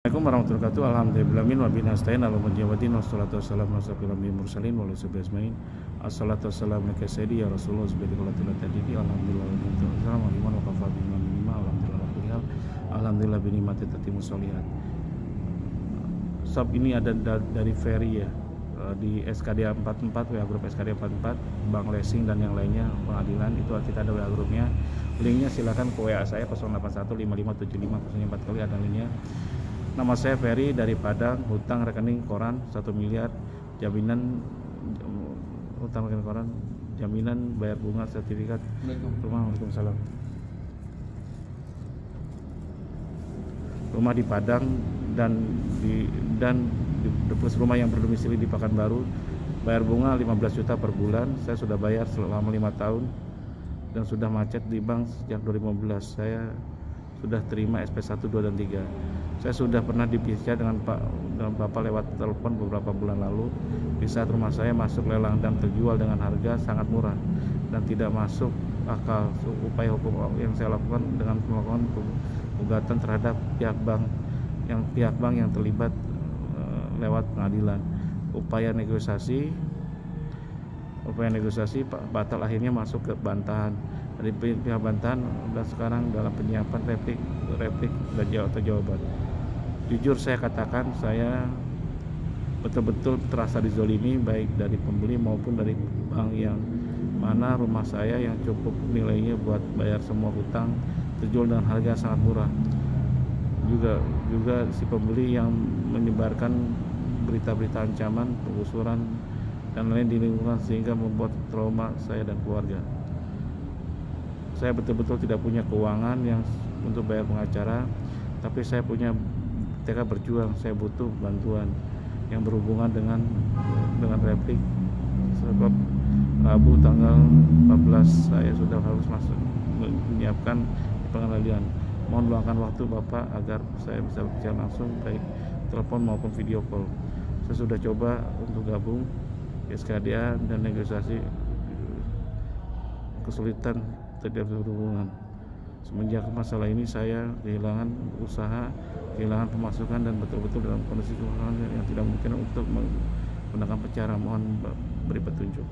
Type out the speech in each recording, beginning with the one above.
Assalamualaikum warahmatullahi wabarakatuh. Alhamdulillahirabbil alamin wa bihi nasta'in ala mujahidin wassalatu wassalamu ala asyrofil anbiya'i mursalin wa ala sahbihi ajmain. Assalatu wassalamu ala sayyidi ya Rasulullah subhanahu tadidi. Alhamdulillah Assalamualaikum wa rahmatullahi wabarakatuh. Alhamdulillah bi nikmati tatimmu sholihat. Sob ini ada dari Ferry ya, di SKD 44, WA grup SKD 44, Bank Leasing dan yang lainnya pengadilan itu kita ada WA grupnya. Linknya silakan ke WA saya 081557504 kali ada linknya. Nama saya Ferry dari Padang, hutang rekening koran 1 miliar, jaminan hutang rekening koran, jaminan bayar bunga sertifikat rumah. Waalaikumsalam. Rumah di Padang dan di rumah yang berdomisili di Pekanbaru, bayar bunga 15 juta per bulan. Saya sudah bayar selama 5 tahun dan sudah macet di bank sejak 2015. Saya sudah terima SP 1, 2 dan 3. Saya sudah pernah dibicara dengan Bapak lewat telepon beberapa bulan lalu di saat rumah saya masuk lelang dan terjual dengan harga sangat murah dan tidak masuk akal. Upaya hukum yang saya lakukan dengan melakukan gugatan terhadap pihak bank yang terlibat lewat pengadilan. Upaya negosiasi batal, akhirnya masuk ke bantahan dari pihak bantahan dan sekarang dalam penyiapan replik dan jawaban. Jujur saya katakan saya betul-betul terasa dizolimi baik dari pembeli maupun dari bank, yang mana rumah saya yang cukup nilainya buat bayar semua hutang terjual dengan harga sangat murah. Juga si pembeli yang menyebarkan berita-berita ancaman, penggusuran dan lain di lingkungan sehingga membuat trauma saya dan keluarga. Saya betul-betul tidak punya keuangan yang untuk bayar pengacara, tapi saya punya tekad berjuang. Saya butuh bantuan yang berhubungan dengan replik. Sebab Rabu tanggal 14 saya sudah harus masuk menyiapkan pengadilan. Mohon luangkan waktu Bapak agar saya bisa berbicara langsung baik telepon maupun video call. Saya sudah coba untuk gabung SKDA dan negosiasi, kesulitan terhadap hubungan. Semenjak masalah ini saya kehilangan usaha, kehilangan pemasukan dan betul-betul dalam kondisi keuangan yang tidak mungkin untuk menggunakan pencara. Mohon beri petunjuk.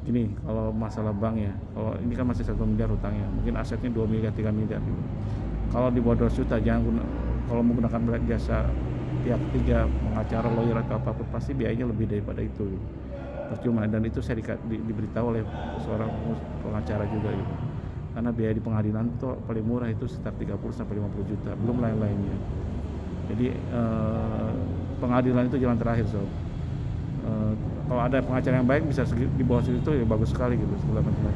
Gini, kalau masalah bank ya, kalau ini kan masih 1 miliar hutangnya, mungkin asetnya 2 miliar 3 miliar gitu. Kalau di bawah 200 juta kalau menggunakan jasa pihak ketiga, pengacara, lawyer atau apapun, pasti biayanya lebih daripada itu gitu. Percuma, dan itu saya diberitahu oleh seorang pengacara juga gitu. Karena biaya di pengadilan itu paling murah itu sekitar 30-50 juta, belum lain-lainnya. Jadi pengadilan itu jalan terakhir sob. Kalau ada pengacara yang baik bisa di bawah situ ya bagus sekali gitu segala macam.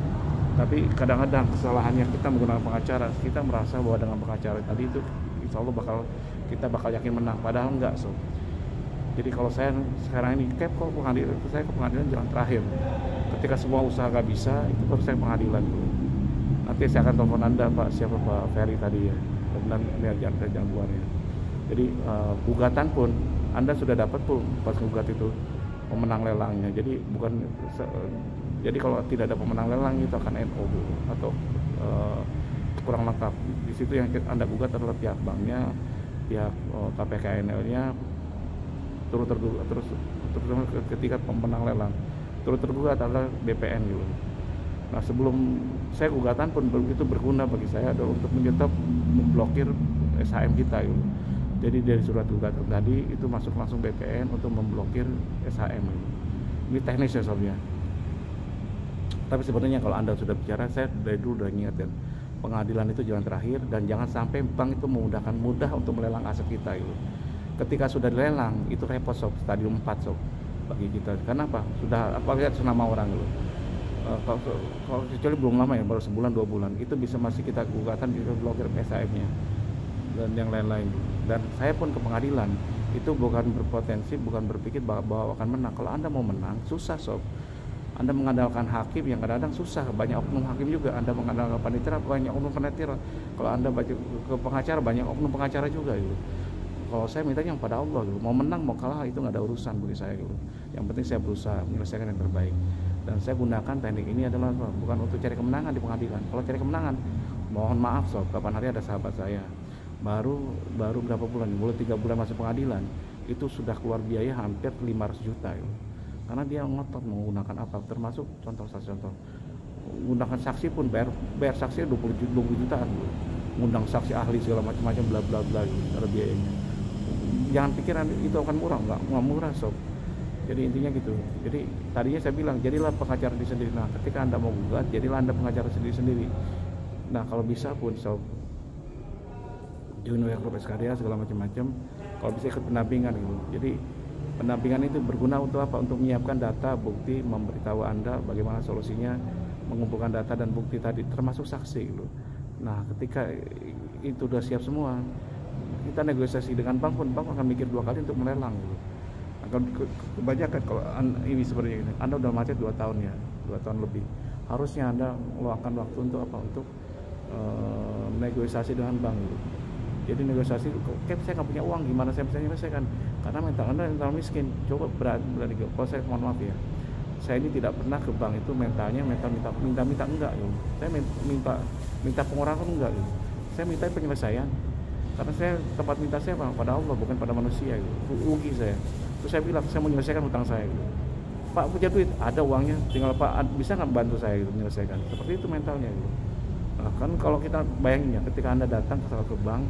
Tapi kadang-kadang kesalahannya kita menggunakan pengacara, kita merasa bahwa dengan pengacara tadi itu insya Allah kita bakal yakin menang, padahal enggak sob. Jadi kalau saya sekarang ini saya ke pengadilan jalan terakhir. Ketika semua usaha gak bisa, itu baru saya pengadilan dulu. Nanti saya akan telepon Anda Pak, siapa Pak Ferry tadi ya, dan jangan buat ya. Jadi gugatan pun Anda sudah dapat pun pas gugat itu pemenang lelangnya. Jadi kalau tidak ada pemenang lelang itu akan NO atau kurang lengkap. Di situ yang Anda gugat adalah pihak banknya, pihak KPKNL-nya turut tergugat, terus ketika pemenang lelang turut tergugat adalah BPN gitu. Nah, sebelum saya gugatan pun begitu berguna bagi saya adalah untuk memblokir SHM kita gitu. Jadi dari surat gugatan tadi itu masuk langsung BPN untuk memblokir SHM gitu. Ini teknis ya soalnya. Tapi sebenarnya kalau Anda sudah bicara, saya dari dulu udah ngingetin, pengadilan itu jalan terakhir dan jangan sampai bank itu mudah untuk melelang aset kita gitu. Ketika sudah dilelang itu repot sob, stadium 4 sob bagi kita. Kenapa? Sudah lihat nama orang gitu. Kalau kecuali belum lama ya, baru sebulan 2 bulan, itu bisa masih kita gugatan, kita blokir SHM-nya dan yang lain-lain. Dan saya pun ke pengadilan itu bukan berpikir bahwa akan menang. Kalau Anda mau menang susah sob. Anda mengandalkan hakim yang kadang-kadang susah, banyak oknum hakim juga. Anda mengandalkan panitera, banyak oknum panitera. Kalau Anda baca ke pengacara, banyak oknum pengacara juga gitu. Kalau saya mintanya yang pada Allah gitu. Mau menang mau kalah itu nggak ada urusan bagi saya gitu. Yang penting saya berusaha menyelesaikan yang terbaik. Dan saya gunakan teknik ini adalah bukan untuk cari kemenangan di pengadilan. Kalau cari kemenangan, mohon maaf sob, kapan hari ada sahabat saya baru baru berapa bulan, mulai 3 bulan masuk pengadilan itu sudah keluar biaya hampir 500 juta gitu. Karena dia ngotot menggunakan apa, termasuk contoh menggunakan saksi pun bayar saksi 20 jutaan gitu. Ngundang saksi ahli segala macam-macam bla bla bla gitu, ada biayanya. Jangan pikir itu akan murah, nggak murah sob. Jadi intinya gitu. Jadi tadinya saya bilang jadilah pengacara diri sendiri. Nah ketika Anda mau gugat, jadilah Anda pengacara sendiri. Nah kalau bisa pun sob, join Grup SKDA segala macam-macam. Kalau bisa ikut pendampingan gitu. Jadi pendampingan itu berguna untuk apa? Untuk menyiapkan data, bukti, memberitahu Anda bagaimana solusinya, mengumpulkan data dan bukti tadi, termasuk saksi gitu. Nah ketika itu udah siap semua, kita negosiasi dengan bank pun, bank akan mikir 2 kali untuk melelang gitu. Kebanyakan kalau ini seperti ini, Anda udah macet 2 tahun ya, 2 tahun lebih. Harusnya Anda meluangkan waktu untuk apa? Untuk negosiasi dengan bank gitu. Jadi negosiasi, saya nggak punya uang, gimana saya bisa menyelesaikan? Karena mental miskin. Coba berani kalau saya mohon maaf ya, saya ini tidak pernah ke bank itu mentalnya minta enggak gitu. Saya minta pengurangan enggak gitu. Saya minta penyelesaian. Karena saya tempat minta saya pada Allah, bukan pada manusia gitu. Rugi saya. Terus saya bilang saya mau menyelesaikan hutang saya gitu. Pak punya duit, ada uangnya, tinggal Pak bisa nggak bantu saya gitu menyelesaikan. Seperti itu mentalnya gitu. Nah, kan kalau kita bayangin ya, ketika Anda datang ke bank,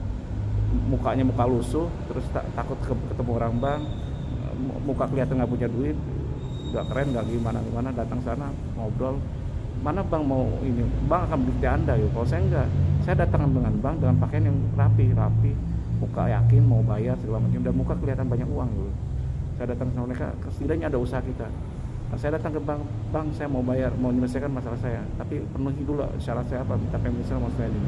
mukanya muka lusuh, terus takut ketemu orang bank, muka kelihatan nggak punya duit, nggak keren, nggak gimana, datang sana ngobrol, mana bank mau ini, bank akan bukti Anda gitu. Kalau saya enggak, saya datang dengan bank dengan pakaian yang rapi, muka yakin mau bayar segala macam, dan muka kelihatan banyak uang gitu. Saya datang sama mereka, setidaknya ada usaha kita. Nah, saya datang ke bank, saya mau bayar, mau menyelesaikan masalah saya, tapi penuhi dulu syarat saya apa, minta pemilisan mau saya ini.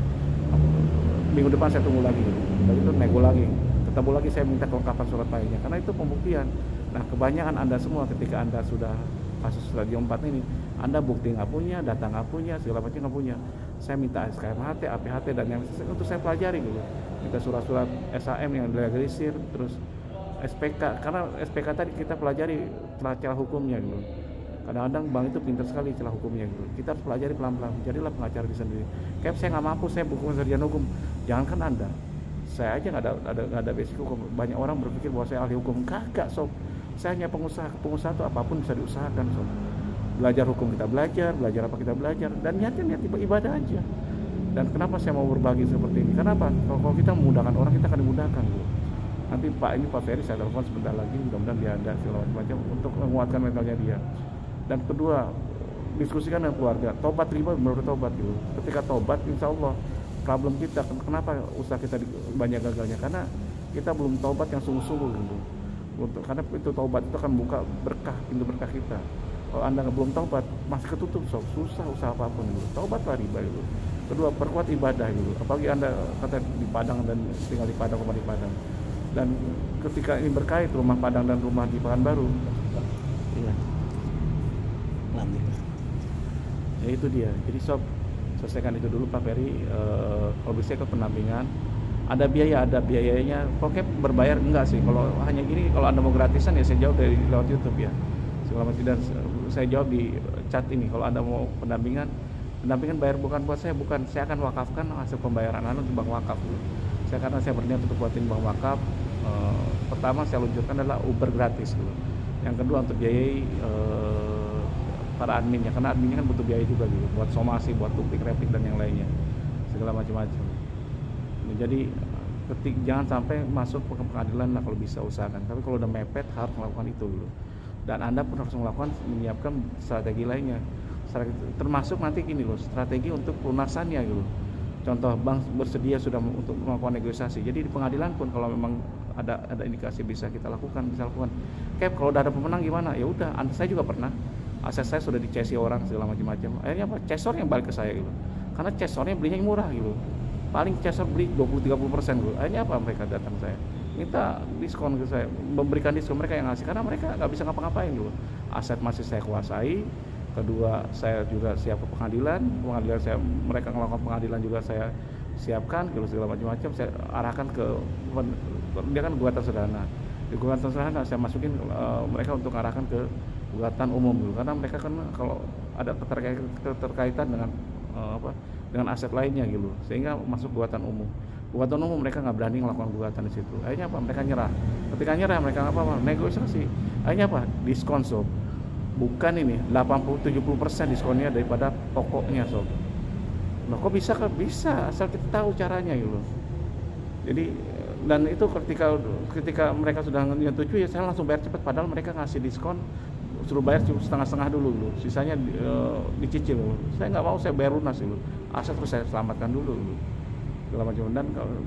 Minggu depan saya tunggu lagi gitu. Lalu itu nego lagi, ketemu lagi saya minta kelengkapan surat lainnya, karena itu pembuktian. Nah kebanyakan Anda semua ketika Anda sudah kasus stadium 4 ini, Anda bukti nggak punya, data nggak punya, segala macam nggak punya. Saya minta SKMHT, APHT dan yang untuk saya pelajari gitu. Minta surat-surat SAM yang dilegalisir, terus SPK, karena SPK tadi kita pelajari celah hukumnya gitu. Kadang-kadang bank itu pintar sekali celah hukumnya gitu. Kita harus pelajari pelan-pelan. Jadilah pengacara di sendiri. Kayak saya nggak mampu, saya buku sarjana hukum. Jangankan Anda, saya aja nggak ada basic hukum. Banyak orang berpikir bahwa saya ahli hukum. Kagak sob. Saya hanya pengusaha. Pengusaha itu apapun bisa diusahakan sob. Belajar hukum kita belajar apa kita belajar. Dan niatnya ibadah aja. Dan kenapa saya mau berbagi seperti ini? Kenapa? Kalau kita memudahkan orang, kita akan dimudahkan gitu. Nanti Pak Ferry saya telepon sebentar lagi, mudah-mudahan dia ada segala macam untuk menguatkan mentalnya dia. Dan kedua, diskusikan dengan keluarga. Tobat riba menurut tobat gitu. Ketika tobat, insya Allah problem kita, kenapa usaha kita banyak gagalnya? Karena kita belum tobat yang sungguh-sungguh gitu. Karena itu tobat itu akan buka berkah, pintu berkah kita. Kalau Anda belum tobat, masih ketutup, susah usaha apapun gitu. Tobatlah riba gitu. Kedua, perkuat ibadah gitu. Apalagi Anda kata di Padang dan tinggal di Padang, rumah di Padang. Dan ketika ini berkait rumah Padang dan rumah di Pekanbaru, iya. Ya itu dia. Jadi sob, selesaikan itu dulu Pak Ferry. Kalau bisa ikut pendampingan, ada biayanya. Pokoknya berbayar enggak sih. Kalau hanya gini, kalau Anda mau gratisan ya saya jawab dari lewat YouTube ya. Segala macam, dan saya jawab di chat ini. Kalau Anda mau pendampingan bayar bukan buat saya, bukan. Saya akan wakafkan hasil pembayaran Anda untuk bank wakaf dulu. Karena saya berniat untuk buatin bank wakaf. Pertama saya luncurkan adalah Uber gratis dulu. Yang kedua untuk biayai para adminnya, karena adminnya kan butuh biaya juga gitu, buat somasi, buat tupik, replik dan yang lainnya, segala macam-macam. Jadi jangan sampai masuk ke pengadilan lah, kalau bisa usahakan. Tapi kalau udah mepet harus melakukan itu dulu. Dan Anda pun harus menyiapkan strategi lainnya. Termasuk nanti gini loh, strategi untuk pelunasannya gitu. Contoh bank bersedia sudah untuk melakukan negosiasi. Jadi di pengadilan pun kalau memang ada indikasi bisa kita lakukan, Kayak kalau udah ada pemenang gimana? Ya udah, saya juga pernah. Aset saya sudah dicesi orang segala macam-macam. Akhirnya apa? Cesor yang balik ke saya gitu. Karena cesornya belinya murah gitu. Paling cesor beli 20-30% gitu. Akhirnya apa? Mereka datang saya, minta diskon ke saya, memberikan diskon, mereka yang ngasih karena mereka nggak bisa ngapa-ngapain gitu. Aset masih saya kuasai. Kedua, saya juga siap ke pengadilan mereka melakukan pengadilan juga saya siapkan gitu, segala macam-macam. Saya arahkan ke dia kan gugatan sederhana. Di gugatan sederhana saya masukin mereka untuk arahkan ke gugatan umum gitu. Karena mereka kan kalau ada keterkaitan dengan dengan aset lainnya gitu, sehingga masuk gugatan umum. Gugatan umum mereka nggak berani melakukan gugatan di situ. Akhirnya apa? Mereka nyerah. Ketika nyerah mereka apa? Negosiasi. Akhirnya apa? Diskon sob. Bukan ini 80-70% diskonnya daripada pokoknya sob. Nah kok bisa? Bisa asal kita tahu caranya gitu. Jadi dan itu ketika mereka sudah menyetujui ya saya langsung bayar cepat, padahal mereka ngasih diskon suruh bayar cuma setengah-setengah dulu, sisanya dicicil. Saya nggak mau, saya bayar lunas dulu, aset terus saya selamatkan dulu segala macam.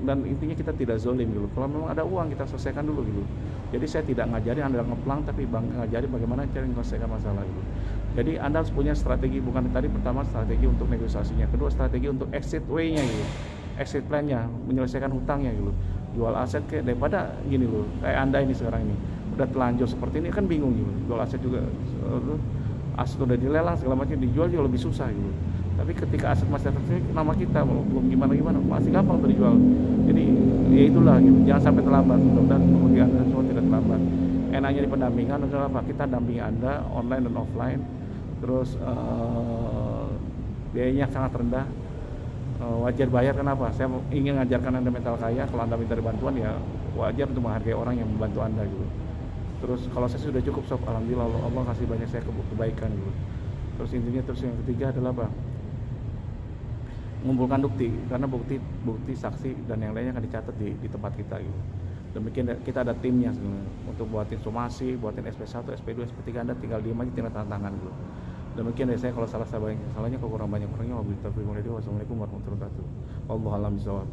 Dan intinya kita tidak zolim gitu. Kalau memang ada uang kita selesaikan dulu gitu. Jadi saya tidak ngajari Anda ngeplang, tapi ngajari bagaimana cara menyelesaikan masalah gitu. Jadi Anda harus punya strategi, bukan tadi pertama strategi untuk negosiasinya, kedua strategi untuk exit way-nya gitu, exit plan-nya, menyelesaikan hutangnya gitu. Jual aset kayak daripada gini loh, kayak Anda ini sekarang ini udah telanjur seperti ini kan bingung gitu. Jual aset juga, aset udah dilelang segala macam, dijual juga lebih susah gitu. Tapi ketika aset masih tersedia nama kita belum gimana masih gampang terjual. Jadi ya itulah gitu. Jangan sampai terlambat. Mudah-mudahan bagi Anda semua tidak terlambat. Enaknya di pendampingan adalah apa? Kita dampingi Anda online dan offline. Terus biayanya sangat rendah. Wajar bayar, kenapa? Saya ingin mengajarkan Anda mental kaya. Kalau Anda minta bantuan ya wajar untuk menghargai orang yang membantu Anda gitu. Terus kalau saya sudah cukup sob, alhamdulillah Allah kasih banyak saya kebaikan gitu. Terus intinya yang ketiga adalah apa? Mengumpulkan bukti, karena bukti saksi dan yang lainnya akan dicatat di tempat kita gitu. Demikian kita ada timnya sebenarnya untuk buatin somasi, buatin SP1, SP2, SP3. Anda tinggal diem aja, tinggal tanda tangan gitu. Demikian dari saya. Kalau salah saya banyak salahnya, kalau kurang banyak kurangnya wabillahi taufiq wal hidayah. Wassalamualaikum warahmatullahi wabarakatuh. Wallahu a'lam bishawab.